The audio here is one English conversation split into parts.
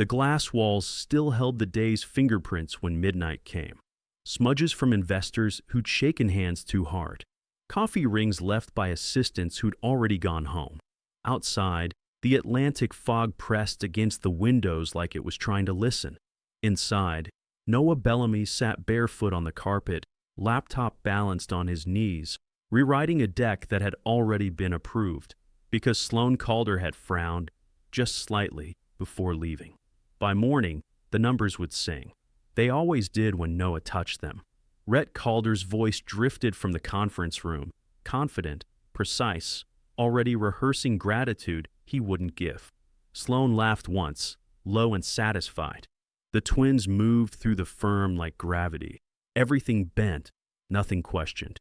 The glass walls still held the day's fingerprints when midnight came. Smudges from investors who'd shaken hands too hard. Coffee rings left by assistants who'd already gone home. Outside, the Atlantic fog pressed against the windows like it was trying to listen. Inside, Noah Bellamy sat barefoot on the carpet, laptop balanced on his knees, rewriting a deck that had already been approved, because Sloan Calder had frowned, just slightly, before leaving. By morning, the numbers would sing. They always did when Noah touched them. Rhett Calder's voice drifted from the conference room, confident, precise, already rehearsing gratitude he wouldn't give. Sloan laughed once, low and satisfied. The twins moved through the firm like gravity. Everything bent, nothing questioned.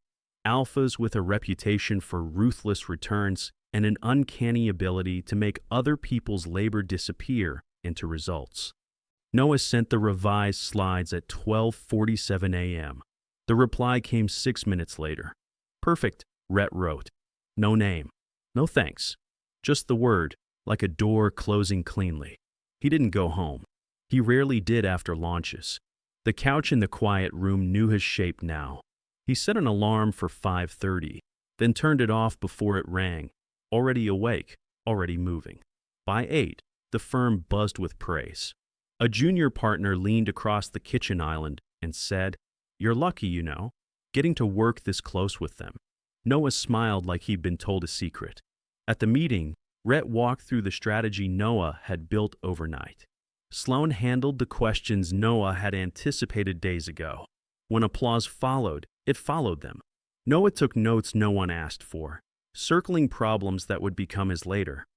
Alphas with a reputation for ruthless returns and an uncanny ability to make other people's labor disappear into results. Noah sent the revised slides at 12:47 a.m. The reply came 6 minutes later. Perfect, Rhett wrote. No name. No thanks. Just the word, like a door closing cleanly. He didn't go home. He rarely did after launches. The couch in the quiet room knew his shape now. He set an alarm for 5:30, then turned it off before it rang. Already awake, already moving. By 8, the firm buzzed with praise. A junior partner leaned across the kitchen island and said, "You're lucky, you know, getting to work this close with them." Noah smiled like he'd been told a secret. At the meeting, Rhett walked through the strategy Noah had built overnight. Sloan handled the questions Noah had anticipated days ago. When applause followed, it followed them. Noah took notes no one asked for, circling problems that would become his later.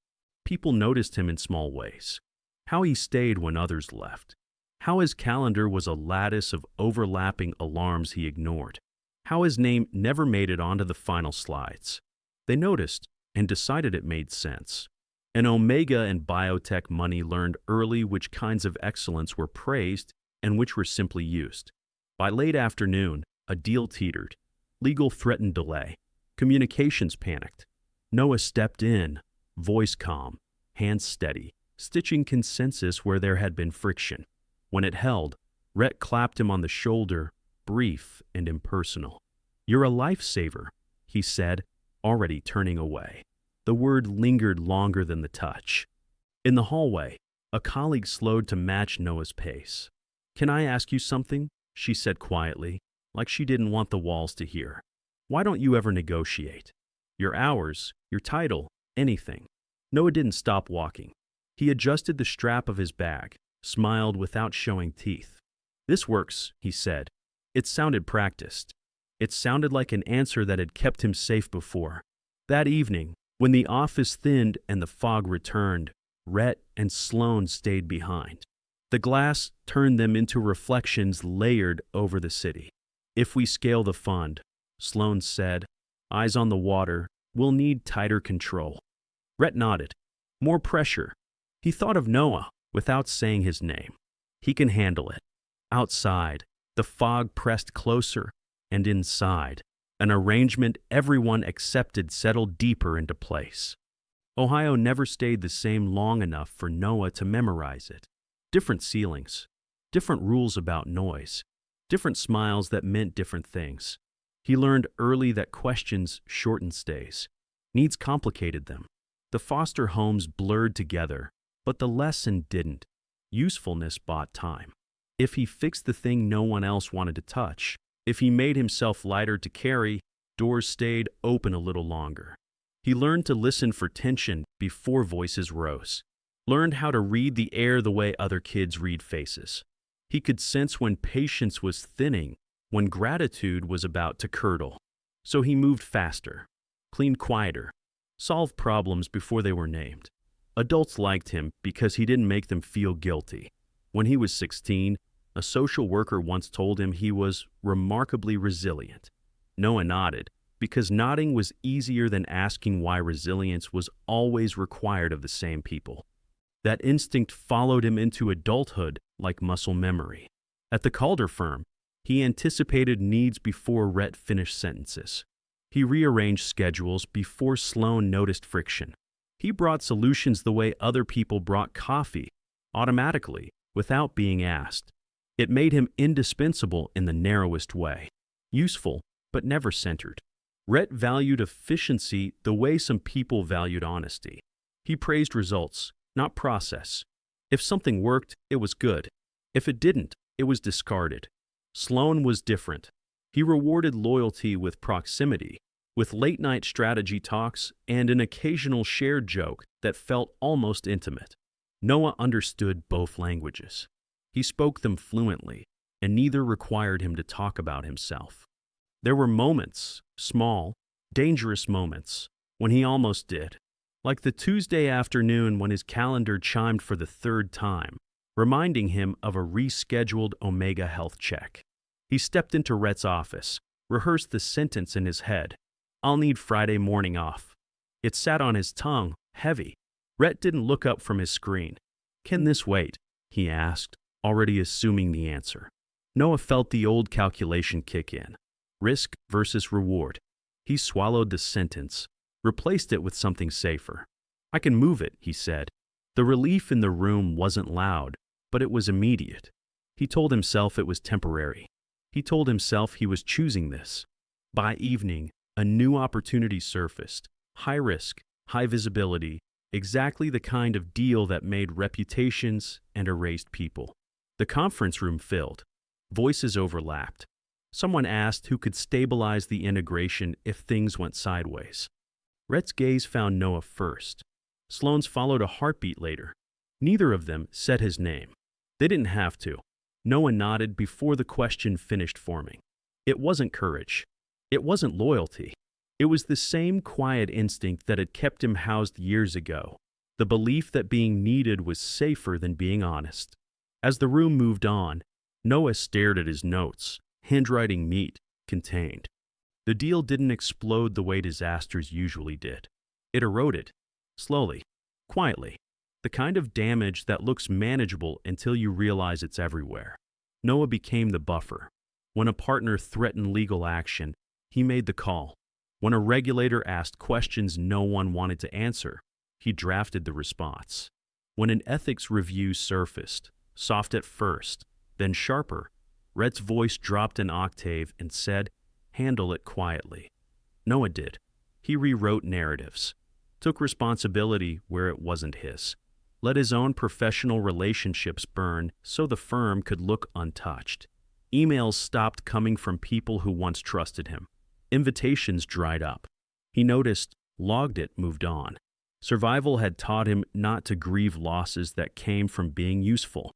People noticed him in small ways. How he stayed when others left. How his calendar was a lattice of overlapping alarms he ignored. How his name never made it onto the final slides. They noticed and decided it made sense. And Omega and biotech money learned early which kinds of excellence were praised and which were simply used. By late afternoon, a deal teetered. Legal threatened delay. Communications panicked. Noah stepped in, voice calm, hands steady, stitching consensus where there had been friction. When it held, Rhett clapped him on the shoulder, brief and impersonal. "You're a lifesaver," he said, already turning away. The word lingered longer than the touch. In the hallway, a colleague slowed to match Noah's pace. "Can I ask you something?" she said quietly, like she didn't want the walls to hear. "Why don't you ever negotiate? Your hours, your title, anything." Noah didn't stop walking. He adjusted the strap of his bag, smiled without showing teeth. "This works," he said. It sounded practiced. It sounded like an answer that had kept him safe before. That evening, when the office thinned and the fog returned, Rhett and Sloan stayed behind. The glass turned them into reflections layered over the city. "If we scale the fund," Sloan said, eyes on the water, "we'll need tighter control." Rhett nodded. "More pressure." He thought of Noah without saying his name. He can handle it. Outside, the fog pressed closer, and inside, an arrangement everyone accepted settled deeper into place. Ohio never stayed the same long enough for Noah to memorize it. Different ceilings, different rules about noise, different smiles that meant different things. He learned early that questions shortened stays. Needs complicated them. The foster homes blurred together, but the lesson didn't. Usefulness bought time. If he fixed the thing no one else wanted to touch, if he made himself lighter to carry, doors stayed open a little longer. He learned to listen for tension before voices rose. Learned how to read the air the way other kids read faces. He could sense when patience was thinning, when gratitude was about to curdle. So he moved faster, cleaned quieter, solved problems before they were named. Adults liked him because he didn't make them feel guilty. When he was 16, a social worker once told him he was remarkably resilient. Noah nodded, because nodding was easier than asking why resilience was always required of the same people. That instinct followed him into adulthood like muscle memory. At the Calder firm, he anticipated needs before Rhett finished sentences. He rearranged schedules before Sloan noticed friction. He brought solutions the way other people brought coffee, automatically, without being asked. It made him indispensable in the narrowest way. Useful, but never centered. Rhett valued efficiency the way some people valued honesty. He praised results, not process. If something worked, it was good. If it didn't, it was discarded. Sloan was different. He rewarded loyalty with proximity, with late-night strategy talks and an occasional shared joke that felt almost intimate. Noah understood both languages. He spoke them fluently, and neither required him to talk about himself. There were moments, small, dangerous moments, when he almost did. Like the Tuesday afternoon when his calendar chimed for the third time, reminding him of a rescheduled Omega health check. He stepped into Rhett's office, rehearsed the sentence in his head. "I'll need Friday morning off." It sat on his tongue, heavy. Rhett didn't look up from his screen. "Can this wait?" he asked, already assuming the answer. Noah felt the old calculation kick in. Risk versus reward. He swallowed the sentence, replaced it with something safer. "I can move it," he said. The relief in the room wasn't loud, but it was immediate. He told himself it was temporary. He told himself he was choosing this. By evening, a new opportunity surfaced. High risk, high visibility, exactly the kind of deal that made reputations and erased people. The conference room filled. Voices overlapped. Someone asked who could stabilize the integration if things went sideways. Rhett's gaze found Noah first. Sloan's followed a heartbeat later. Neither of them said his name. They didn't have to. Noah nodded before the question finished forming. It wasn't courage. It wasn't loyalty. It was the same quiet instinct that had kept him housed years ago, the belief that being needed was safer than being honest. As the room moved on, Noah stared at his notes, handwriting neat, contained. The deal didn't explode the way disasters usually did. It eroded, slowly, quietly, the kind of damage that looks manageable until you realize it's everywhere. Noah became the buffer. When a partner threatened legal action, he made the call. When a regulator asked questions no one wanted to answer, he drafted the response. When an ethics review surfaced, soft at first, then sharper, Rhett's voice dropped an octave and said, "Handle it quietly." Noah did. He rewrote narratives, took responsibility where it wasn't his, let his own professional relationships burn so the firm could look untouched. Emails stopped coming from people who once trusted him. Invitations dried up. He noticed, logged it, moved on. Survival had taught him not to grieve losses that came from being useful.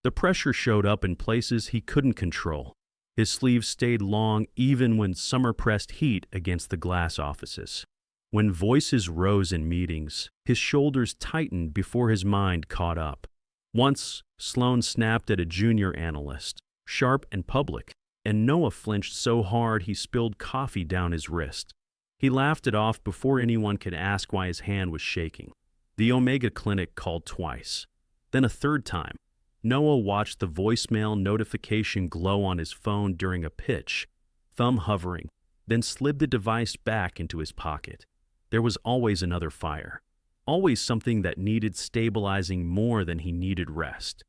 The pressure showed up in places he couldn't control. His sleeves stayed long even when summer pressed heat against the glass offices. When voices rose in meetings, his shoulders tightened before his mind caught up. Once, Sloan snapped at a junior analyst, sharp and public, and Noah flinched so hard he spilled coffee down his wrist. He laughed it off before anyone could ask why his hand was shaking. The Omega Clinic called twice. Then a third time. Noah watched the voicemail notification glow on his phone during a pitch, thumb hovering, then slid the device back into his pocket. There was always another fire. Always something that needed stabilizing more than he needed rest.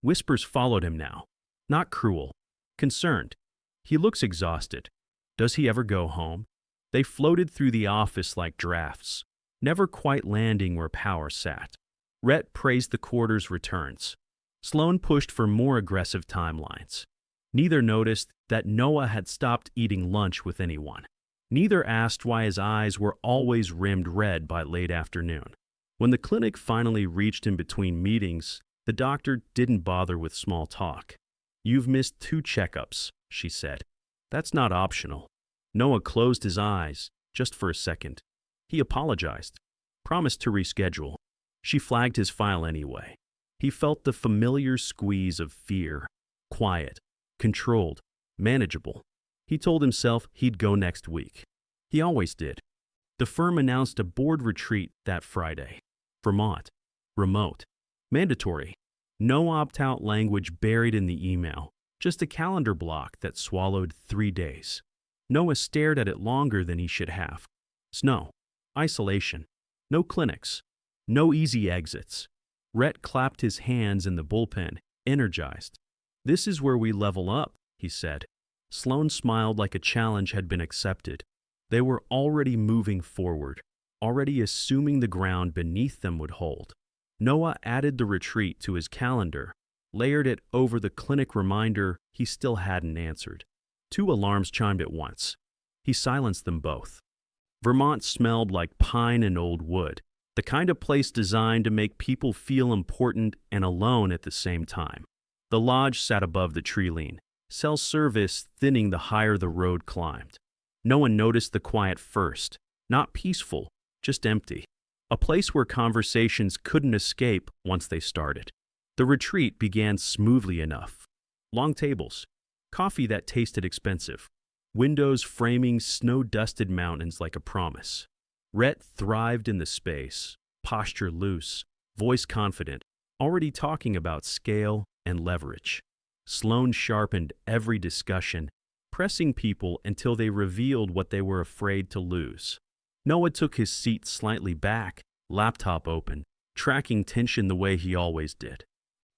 Whispers followed him now. Not cruel. Concerned. "He looks exhausted. Does he ever go home?" They floated through the office like drafts, never quite landing where power sat. Rhett praised the quarter's returns. Sloan pushed for more aggressive timelines. Neither noticed that Noah had stopped eating lunch with anyone. Neither asked why his eyes were always rimmed red by late afternoon. When the clinic finally reached him between meetings, the doctor didn't bother with small talk. "You've missed 2 checkups," she said. "That's not optional." Noah closed his eyes, just for a second. He apologized, promised to reschedule. She flagged his file anyway. He felt the familiar squeeze of fear, quiet, controlled, manageable. He told himself he'd go next week. He always did. The firm announced a board retreat that Friday. Vermont. Remote. Mandatory. No opt-out language buried in the email. Just a calendar block that swallowed 3 days. Noah stared at it longer than he should have. Snow. Isolation. No clinics. No easy exits. Rhett clapped his hands in the bullpen, energized. "This is where we level up," he said. Sloan smiled like a challenge had been accepted. They were already moving forward, already assuming the ground beneath them would hold. Noah added the retreat to his calendar, layered it over the clinic reminder he still hadn't answered. 2 alarms chimed at once. He silenced them both. Vermont smelled like pine and old wood, the kind of place designed to make people feel important and alone at the same time. The lodge sat above the tree line, cell service thinning the higher the road climbed. No one noticed the quiet first, not peaceful, just empty. A place where conversations couldn't escape once they started. The retreat began smoothly enough. Long tables, coffee that tasted expensive, windows framing snow-dusted mountains like a promise. Rhett thrived in the space, posture loose, voice confident, already talking about scale and leverage. Sloan sharpened every discussion, pressing people until they revealed what they were afraid to lose. Noah took his seat slightly back, laptop open, tracking tension the way he always did.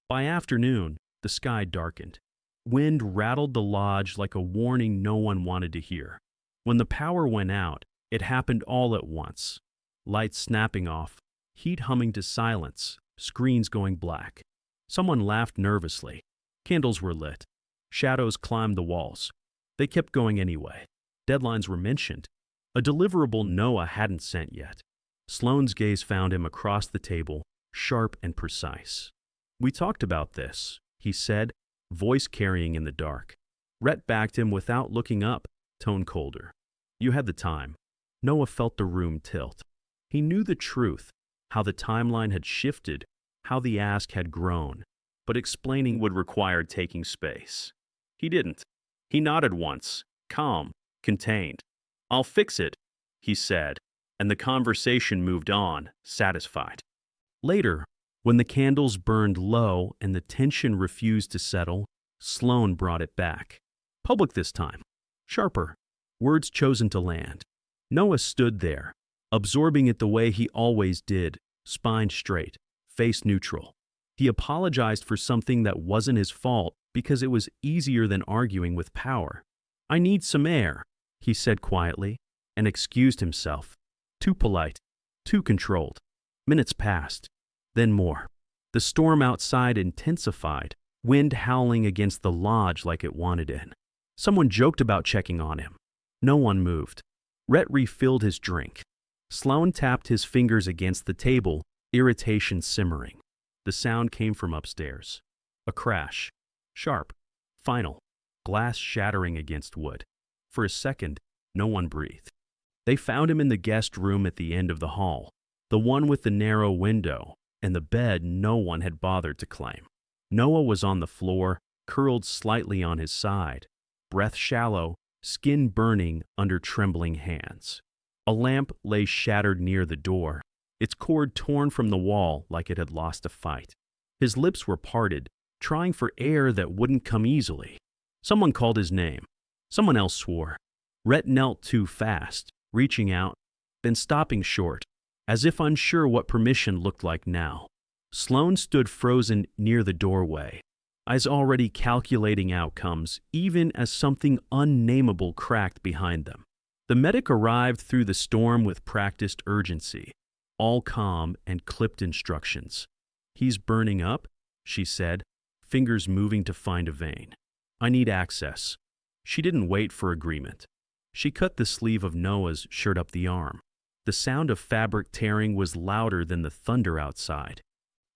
By afternoon, the sky darkened. Wind rattled the lodge like a warning no one wanted to hear. When the power went out, it happened all at once. Lights snapping off, heat humming to silence, screens going black. Someone laughed nervously. Candles were lit. Shadows climbed the walls. They kept going anyway. Deadlines were mentioned. A deliverable Noah hadn't sent yet. Sloan's gaze found him across the table, sharp and precise. "We talked about this," he said, voice carrying in the dark. Rhett backed him without looking up, tone colder. "You had the time." Noah felt the room tilt. He knew the truth, how the timeline had shifted, how the ask had grown, but explaining would require taking space. He didn't. He nodded once, calm, contained. "I'll fix it," he said, and the conversation moved on, satisfied. Later, when the candles burned low and the tension refused to settle, Sloan brought it back. Public this time. Sharper. Words chosen to land. Noah stood there, absorbing it the way he always did, spine straight, face neutral. He apologized for something that wasn't his fault because it was easier than arguing with power. "I need some air," he said quietly, and excused himself. Too polite, too controlled. Minutes passed, then more. The storm outside intensified, wind howling against the lodge like it wanted in. Someone joked about checking on him. No one moved. Rhett refilled his drink. Sloan tapped his fingers against the table, irritation simmering. The sound came from upstairs. A crash. Sharp. Final. Glass shattering against wood. For a second, no one breathed. They found him in the guest room at the end of the hall, the one with the narrow window, and the bed no one had bothered to claim. Noah was on the floor, curled slightly on his side, breath shallow, skin burning under trembling hands. A lamp lay shattered near the door, its cord torn from the wall like it had lost a fight. His lips were parted, trying for air that wouldn't come easily. Someone called his name. Someone else swore. Rhett knelt too fast, reaching out, then stopping short, as if unsure what permission looked like now. Sloan stood frozen near the doorway, eyes already calculating outcomes, even as something unnameable cracked behind them. The medic arrived through the storm with practiced urgency, all calm and clipped instructions. "He's burning up," she said, fingers moving to find a vein. "I need access." She didn't wait for agreement. She cut the sleeve of Noah's shirt up the arm. The sound of fabric tearing was louder than the thunder outside.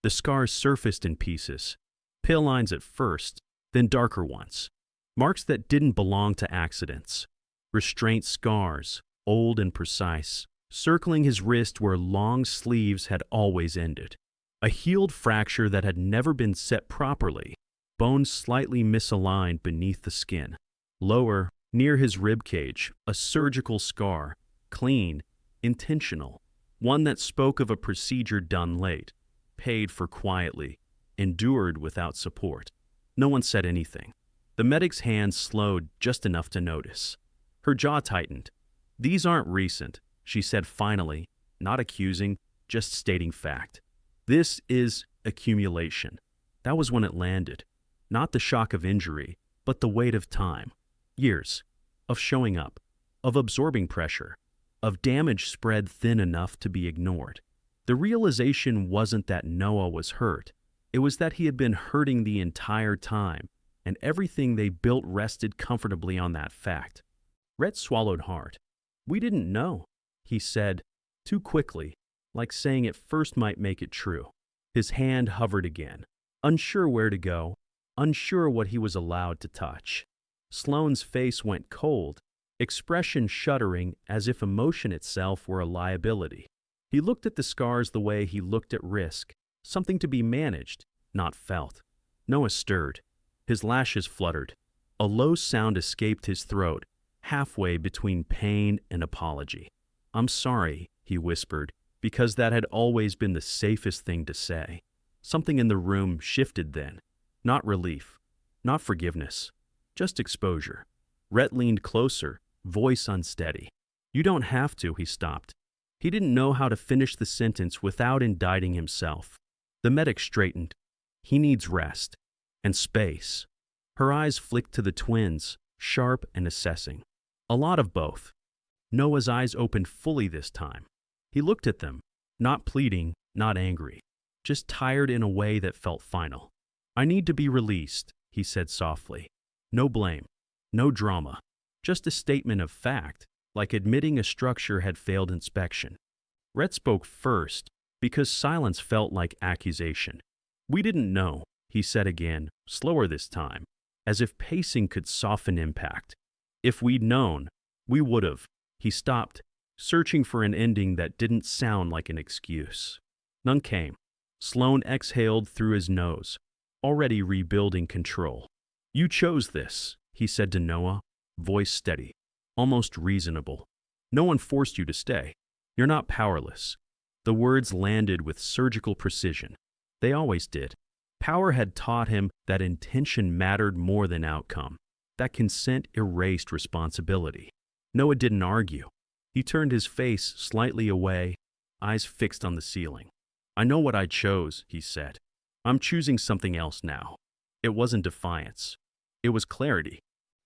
The scars surfaced in pieces, pale lines at first, then darker ones, marks that didn't belong to accidents. Restraint scars, old and precise, circling his wrist where long sleeves had always ended. A healed fracture that had never been set properly, bones slightly misaligned beneath the skin. Lower, near his rib cage, a surgical scar, clean, intentional, one that spoke of a procedure done late, paid for quietly, endured without support. No one said anything. The medic's hands slowed just enough to notice. Her jaw tightened. "These aren't recent," she said finally, not accusing, just stating fact. "This is," accumulation. That was when it landed. Not the shock of injury, but the weight of time. Years. Of showing up. Of absorbing pressure. Of damage spread thin enough to be ignored. The realization wasn't that Noah was hurt. It was that he had been hurting the entire time, and everything they built rested comfortably on that fact. Rhett swallowed hard. "We didn't know," he said, too quickly, like saying it first might make it true. His hand hovered again, unsure where to go, unsure what he was allowed to touch. Sloane's face went cold, expression shuddering as if emotion itself were a liability. He looked at the scars the way he looked at risk, something to be managed, not felt. Noah stirred. His lashes fluttered. A low sound escaped his throat, halfway between pain and apology. "I'm sorry," he whispered, because that had always been the safest thing to say. Something in the room shifted then. Not relief, not forgiveness, just exposure. Rhett leaned closer, voice unsteady. "You don't have to," he stopped. He didn't know how to finish the sentence without indicting himself. The medic straightened. "He needs rest. And space." Her eyes flicked to the twins, sharp and assessing. A lot of both. Noah's eyes opened fully this time. He looked at them, not pleading, not angry, just tired in a way that felt final. "I need to be released," he said softly. No blame, no drama, just a statement of fact, like admitting a structure had failed inspection. Rhett spoke first, because silence felt like accusation. "We didn't know," he said again, slower this time, as if pacing could soften impact. "If we'd known, we would've." He stopped, searching for an ending that didn't sound like an excuse. None came. Sloane exhaled through his nose, already rebuilding control. "You chose this," he said to Noah, voice steady, almost reasonable. "No one forced you to stay. You're not powerless." The words landed with surgical precision. They always did. Power had taught him that intention mattered more than outcome, that consent erased responsibility. Noah didn't argue. He turned his face slightly away, eyes fixed on the ceiling. "I know what I chose," he said. "I'm choosing something else now." It wasn't defiance. It was clarity.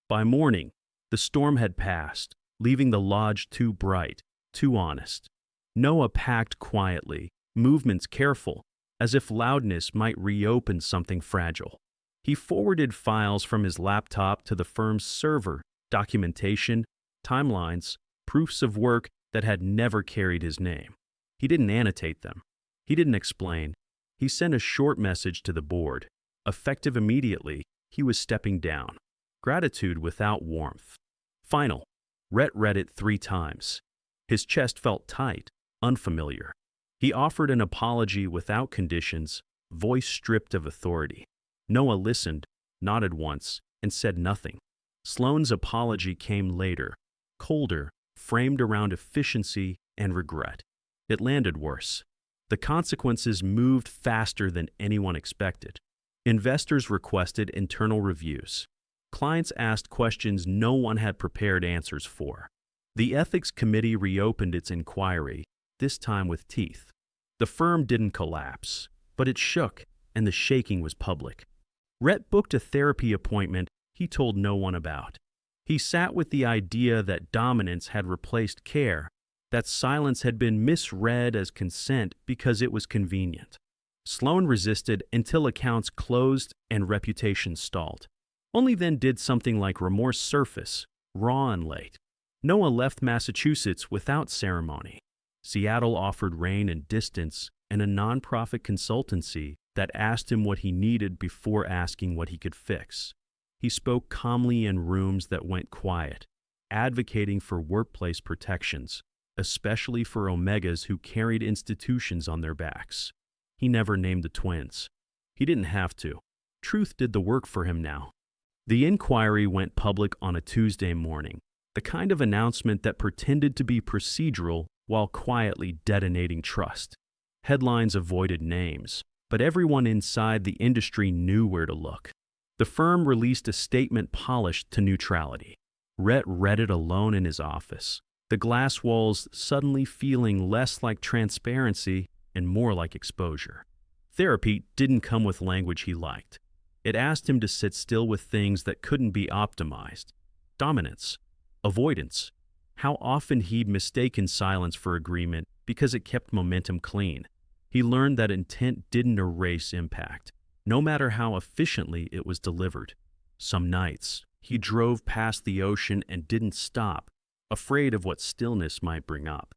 By morning, the storm had passed, leaving the lodge too bright, too honest. Noah packed quietly, movements careful, as if loudness might reopen something fragile. He forwarded files from his laptop to the firm's server, documentation, timelines, proofs of work that had never carried his name. He didn't annotate them. He didn't explain. He sent a short message to the board. Effective immediately, he was stepping down. Gratitude without warmth. Final. Rhett read it 3 times. His chest felt tight, unfamiliar. He offered an apology without conditions, voice stripped of authority. Noah listened, nodded once, and said nothing. Sloane's apology came later, colder, framed around efficiency and regret. It landed worse. The consequences moved faster than anyone expected. Investors requested internal reviews. Clients asked questions no one had prepared answers for. The ethics committee reopened its inquiry, this time with teeth. The firm didn't collapse, but it shook, and the shaking was public. Rhett booked a therapy appointment he told no one about. He sat with the idea that dominance had replaced care, that silence had been misread as consent because it was convenient. Sloane resisted until accounts closed and reputation stalled. Only then did something like remorse surface, raw and late. Noah left Massachusetts without ceremony. Seattle offered rain and distance and a nonprofit consultancy that asked him what he needed before asking what he could fix. He spoke calmly in rooms that went quiet, advocating for workplace protections, especially for Omegas who carried institutions on their backs. He never named the twins. He didn't have to. Truth did the work for him now. The inquiry went public on a Tuesday morning, the kind of announcement that pretended to be procedural while quietly detonating trust. Headlines avoided names, but everyone inside the industry knew where to look. The firm released a statement polished to neutrality. Rhett read it alone in his office, the glass walls suddenly feeling less like transparency and more like exposure. Therapy didn't come with language he liked. It asked him to sit still with things that couldn't be optimized. Dominance, avoidance, how often he'd mistaken silence for agreement because it kept momentum clean. He learned that intent didn't erase impact, no matter how efficiently it was delivered. Some nights, he drove past the ocean and didn't stop, afraid of what stillness might bring up.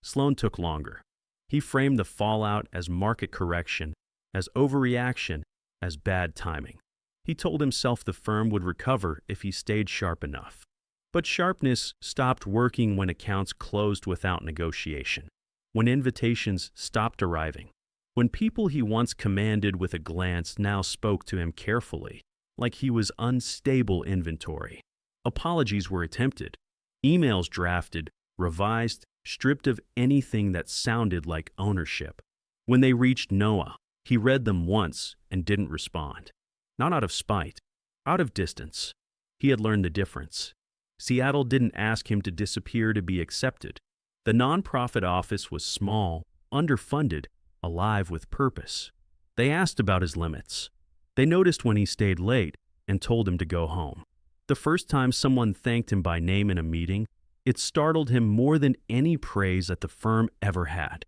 Sloan took longer. He framed the fallout as market correction, as overreaction, as bad timing. He told himself the firm would recover if he stayed sharp enough. But sharpness stopped working when accounts closed without negotiation, when invitations stopped arriving, when people he once commanded with a glance now spoke to him carefully, like he was unstable inventory. Apologies were attempted, emails drafted, revised, stripped of anything that sounded like ownership. When they reached Noah, he read them once and didn't respond. Not out of spite, out of distance. He had learned the difference. Seattle didn't ask him to disappear to be accepted. The nonprofit office was small, underfunded, alive with purpose. They asked about his limits. They noticed when he stayed late and told him to go home. The first time someone thanked him by name in a meeting, it startled him more than any praise that the firm ever had.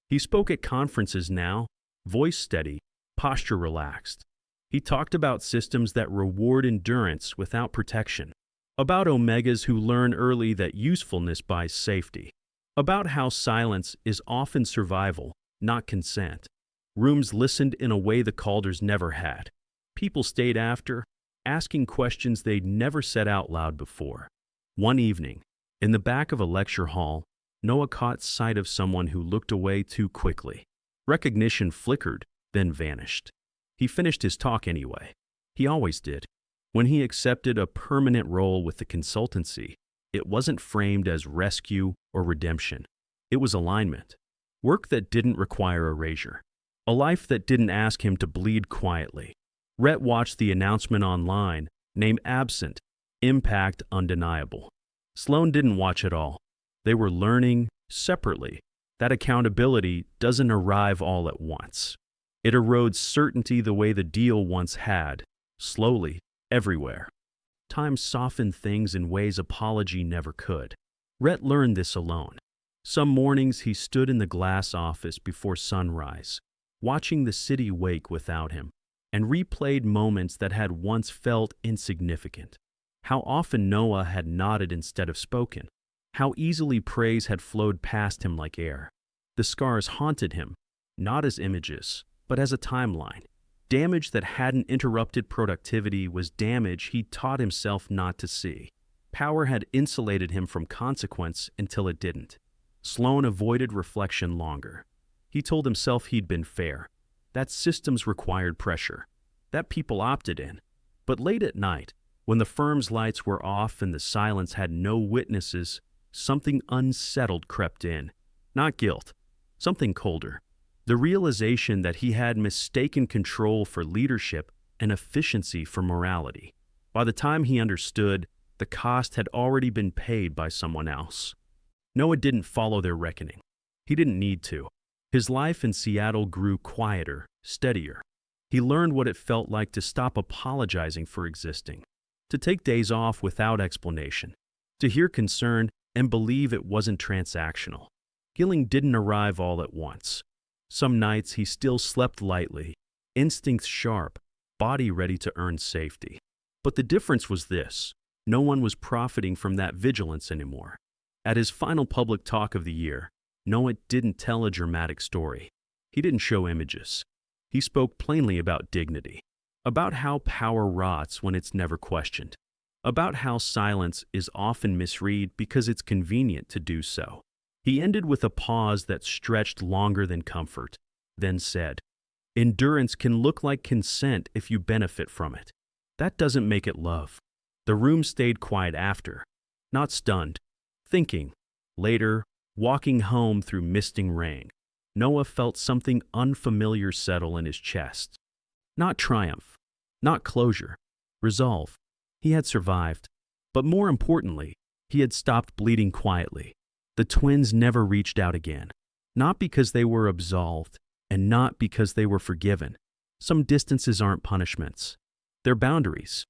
He spoke at conferences now, voice steady, posture relaxed. He talked about systems that reward endurance without protection, about omegas who learn early that usefulness buys safety, about how silence is often survival, not consent. Rooms listened in a way the Calders never had. People stayed after, asking questions they'd never said out loud before. One evening, in the back of a lecture hall, Noah caught sight of someone who looked away too quickly. Recognition flickered, then vanished. He finished his talk anyway. He always did. When he accepted a permanent role with the consultancy, it wasn't framed as rescue or redemption. It was alignment. Work that didn't require erasure. A life that didn't ask him to bleed quietly. Rhett watched the announcement online, name absent, impact undeniable. Sloan didn't watch it all. They were learning separately. That accountability doesn't arrive all at once. It erodes certainty the way the deal once had, slowly, everywhere. Time softened things in ways apology never could. Rhett learned this alone. Some mornings he stood in the glass office before sunrise, watching the city wake without him, and replayed moments that had once felt insignificant. How often Noah had nodded instead of spoken. How easily praise had flowed past him like air. The scars haunted him, not as images, but as a timeline. Damage that hadn't interrupted productivity was damage he taught himself not to see. Power had insulated him from consequence until it didn't. Sloan avoided reflection longer. He told himself he'd been fair, that systems required pressure, that people opted in. But late at night, when the firm's lights were off and the silence had no witnesses, something unsettled crept in. Not guilt, something colder. The realization that he had mistaken control for leadership and efficiency for morality. By the time he understood, the cost had already been paid by someone else. Noah didn't follow their reckoning. He didn't need to. His life in Seattle grew quieter, steadier. He learned what it felt like to stop apologizing for existing, to take days off without explanation, to hear concern and believe it wasn't transactional. Healing didn't arrive all at once. Some nights he still slept lightly, instincts sharp, body ready to earn safety. But the difference was this: no one was profiting from that vigilance anymore. At his final public talk of the year, Noah didn't tell a dramatic story. He didn't show images. He spoke plainly about dignity, about how power rots when it's never questioned, about how silence is often misread because it's convenient to do so. He ended with a pause that stretched longer than comfort, then said, "Endurance can look like consent if you benefit from it. That doesn't make it love." The room stayed quiet after, not stunned, thinking. Later, walking home through misting rain, Noah felt something unfamiliar settle in his chest. Not triumph, not closure, resolve. He had survived, but more importantly, he had stopped bleeding quietly. The twins never reached out again, not because they were absolved, and not because they were forgiven. Some distances aren't punishments. They're boundaries.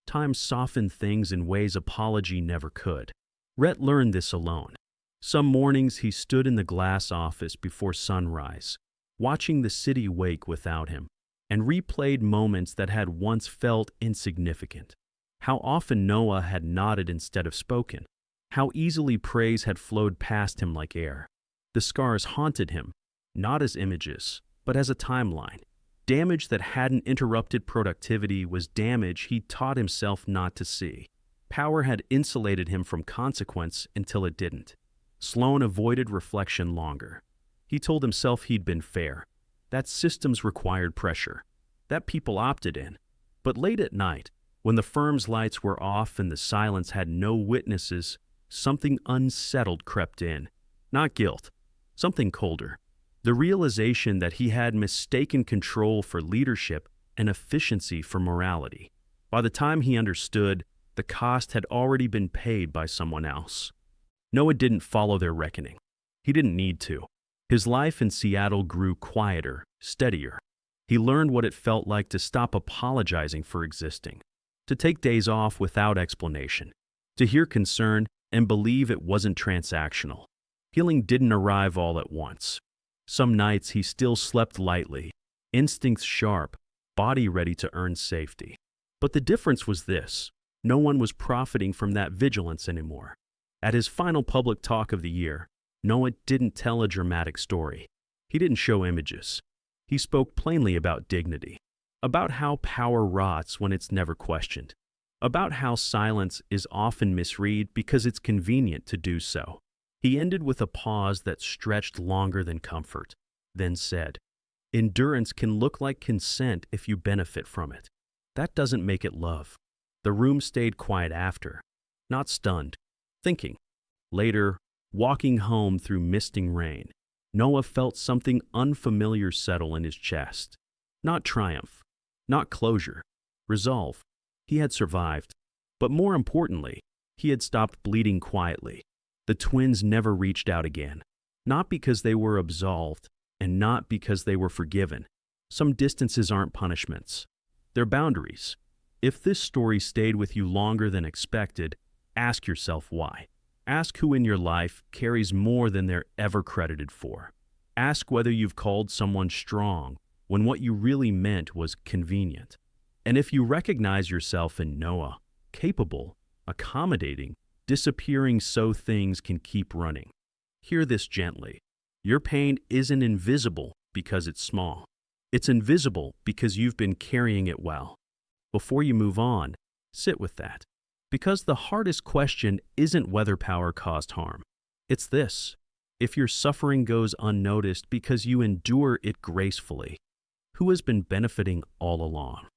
Time softened things in ways apology never could. Rhett learned this alone. Some mornings he stood in the glass office before sunrise, watching the city wake without him, and replayed moments that had once felt insignificant. How often Noah had nodded instead of spoken. How easily praise had flowed past him like air. The scars haunted him, not as images, but as a timeline. Damage that hadn't interrupted productivity was damage he taught himself not to see. Power had insulated him from consequence until it didn't. Sloan avoided reflection longer. He told himself he'd been fair, that systems required pressure, that people opted in. But late at night, when the firm's lights were off and the silence had no witnesses, something unsettled crept in. Not guilt, something colder. The realization that he had mistaken control for leadership and efficiency for morality. By the time he understood, the cost had already been paid by someone else. Noah didn't follow their reckoning. He didn't need to. His life in Seattle grew quieter, steadier. He learned what it felt like to stop apologizing for existing, to take days off without explanation, to hear concern and believe it wasn't transactional. Healing didn't arrive all at once. Some nights he still slept lightly, instincts sharp, body ready to earn safety. But the difference was this: no one was profiting from that vigilance anymore. At his final public talk of the year, Noah didn't tell a dramatic story. He didn't show images. He spoke plainly about dignity, about how power rots when it's never questioned, about how silence is often misread because it's convenient to do so. He ended with a pause that stretched longer than comfort, then said, "Endurance can look like consent if you benefit from it. That doesn't make it love." The room stayed quiet after, not stunned, thinking. Later, walking home through misting rain, Noah felt something unfamiliar settle in his chest. Not triumph, not closure, resolve. He had survived. But more importantly, he had stopped bleeding quietly. The twins never reached out again, not because they were absolved and not because they were forgiven. Some distances aren't punishments. They're boundaries. If this story stayed with you longer than expected, ask yourself why. Ask who in your life carries more than they're ever credited for. Ask whether you've called someone strong when what you really meant was convenient. And if you recognize yourself in Noah, capable, accommodating, disappearing so things can keep running, hear this gently. Your pain isn't invisible because it's small. It's invisible because you've been carrying it well. Before you move on, sit with that. Because the hardest question isn't whether power caused harm. It's this: if your suffering goes unnoticed because you endure it gracefully, who has been benefiting all along?